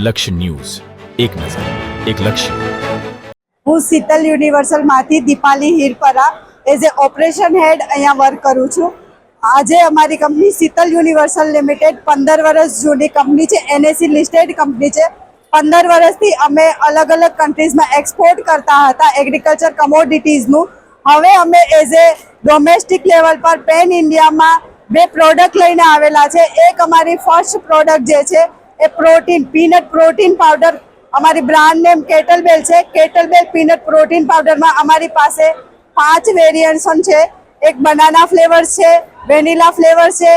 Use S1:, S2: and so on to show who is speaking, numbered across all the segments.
S1: લક્ષ્ય ન્યૂઝ, એક નજર, એક લક્ષ્ય.
S2: હું શીતલ યુનિવર્સલમાંથી Dipali Hirpara as a operation head અહીંયા વર્ક કરું છું. આજે અમારી કંપની શીતલ યુનિવર્સલ લિમિટેડ 15 વર્ષ જૂની કંપની છે, NSE લિસ્ટેડ કંપની છે. 15 વર્ષથી અમે અલગ અલગ કન્ટ્રીઝમાં એક્સપોર્ટ કરતા હતા એગ્રીકલ્ચર કમોડિટીઝનું. હવે અમે એઝ એ ડોમેસ્ટિક લેવલ પર પેન ઇન્ડિયામાં 2 પ્રોડક્ટ લઈને આવેલા છે. એક અમારી ફર્સ્ટ પ્રોડક્ટ જે છે એ પ્રોટીન પીનટ પ્રોટીન પાવડર, અમારી બ્રાન્ડ નેમ કેટલબેલ છે. કેટલબેલ પીનટ પ્રોટીન પાવડરમાં અમારી પાસે 5 વેરિએશન છે. એક બનાના ફ્લેવર છે, વેનીલા ફ્લેવર છે,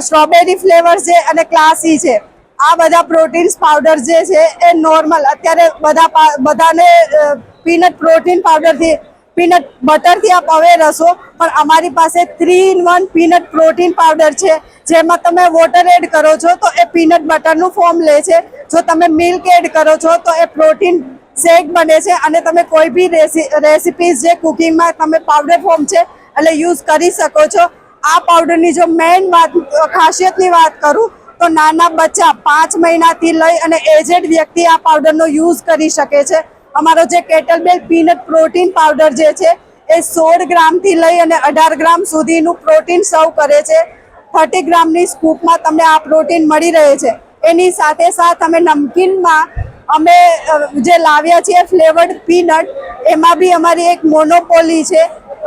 S2: સ્ટ્રોબેરી ફ્લેવર છે અને ક્લાસી છે. આ બધા પ્રોટીન્સ પાવડર જે છે એ નોર્મલ અત્યારે બધાને પીનટ પ્રોટીન પાવડરથી પીનટ બટરથી આપ અવેર હશો, પણ અમારી પાસે 3-in-1 પીનટ પ્રોટીન પાવડર છે, જેમાં તમે વોટર એડ કરો છો તો એ પીનટ બટરનું ફોર્મ લે છે. જો તમે મિલ્ક એડ કરો છો તો એ પ્રોટીન શેક બને છે અને તમે કોઈ બી રેસિપીઝ જે કુકિંગમાં તમે પાવડર ફોર્મ છે એટલે યુઝ કરી શકો છો. આ પાવડરની જો મેઇન ખાસિયતની વાત કરું તો નાના બચ્ચા 5 મહિનાથી લઈ અને એજેડ વ્યક્તિ આ પાવડરનો યુઝ કરી શકે છે. અમારો જે કેટલબેલ પીનટ પ્રોટીન પાવડર જે છે એ 16 ગ્રામથી લઈ અને 18 ગ્રામ સુધીનું પ્રોટીન સર્વ કરે છે. 30 ગ્રામની સ્કૂપમાં તમને આ પ્રોટીન મળી રહે છે. એની સાથે સાથ અમે નમકીનમાં અમે જે લાવ્યા છીએ ફ્લેવર્ડ પીનટ, એમાં બી અમારી એક મોનોપોલી છે.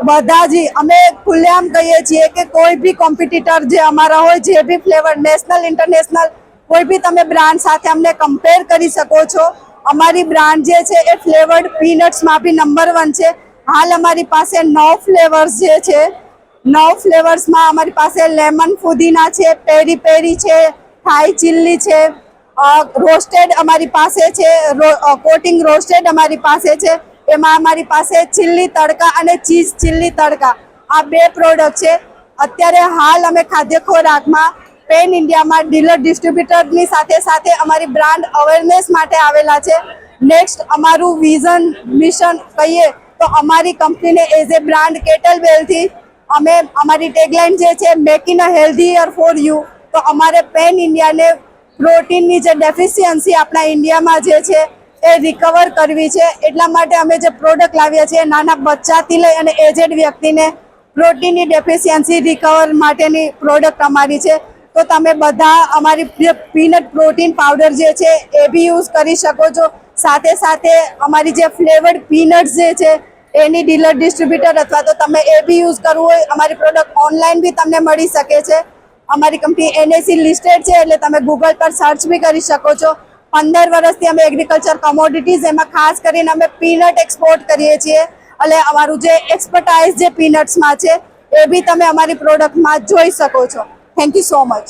S2: બધા જ અમે ખુલ્લેઆમ કહીએ છીએ કે કોઈ બી કોમ્પિટિટર જે અમારા હોય, જે બી ફ્લેવર નેશનલ ઇન્ટરનેશનલ કોઈ બી તમે બ્રાન્ડ સાથે અમને કમ્પેર કરી શકો છો. અમારી બ્રાન્ડ જે છે એ ફ્લેવર્ડ પીનટ્સમાં બી નંબર 1 છે. હાલ અમારી પાસે 9 ફ્લેવર્સ જે છે, 9 ફ્લેવર્સમાં અમારી પાસે લેમન ફુદીના છે, પેરી પેરી છે, થાઈ ચીલી છે, રોસ્ટેડ અમારી પાસે છે, કોટિંગ રોસ્ટેડ અમારી પાસે છે. એમાં અમારી પાસે ચીલી તડકા અને ચીઝ ચીલી તડકા આ 2 પ્રોડક્ટ છે. અત્યારે હાલ અમે ખાદ્ય ખોરાકમાં પેન ઇન્ડિયામાં ડીલર ડિસ્ટ્રીબ્યુટરની સાથે સાથે અમારી બ્રાન્ડ અવેરનેસ માટે આવેલા છે. નેક્સ્ટ અમારું વિઝન મિશન કહીએ તો અમારી કંપનીને એઝ એ બ્રાન્ડ કેટલબેલથી અમે અમારી ટેગલાઇન જે છે make in a healthier for you, તો અમારે પેન ઇન્ડિયાને પ્રોટીનની જે ડેફિશિયન્સી આપણા ઇન્ડિયામાં જે છે એ રિકવર કરવી છે. એટલા માટે અમે જે પ્રોડક્ટ લાવ્યા છીએ નાના બચ્ચાથી લઈ અને એજેડ વ્યક્તિને પ્રોટીનની ડેફિશિયન્સી રિકવર માટેની પ્રોડક્ટ અમારી છે. તો તમે બધા અમારી પીનટ પ્રોટીન પાવડર જે છે એ બી યુઝ કરી શકો છો. સાથે સાથે અમારી જે ફ્લેવર્ડ પીનટ્સ જે છે એની ડીલર ડિસ્ટ્રીબ્યુટર અથવા તો તમે એ બી યુઝ કરવું હોય, અમારી પ્રોડક્ટ ઓનલાઈન બી તમને મળી શકે છે. અમારી કંપની NSE લિસ્ટેડ છે એટલે તમે ગૂગલ પર સર્ચ બી કરી શકો છો. 15 વર્ષથી અમે એગ્રીકલ્ચર કમોડિટીઝ એમાં ખાસ કરીને અમે પીનટ એક્સપોર્ટ કરીએ છીએ. એટલે અમારું જે એક્સપર્ટાઇઝ જે પીનટ્સમાં છે એ બી તમે અમારી પ્રોડક્ટમાં જોઈ શકો છો. Thank you so much.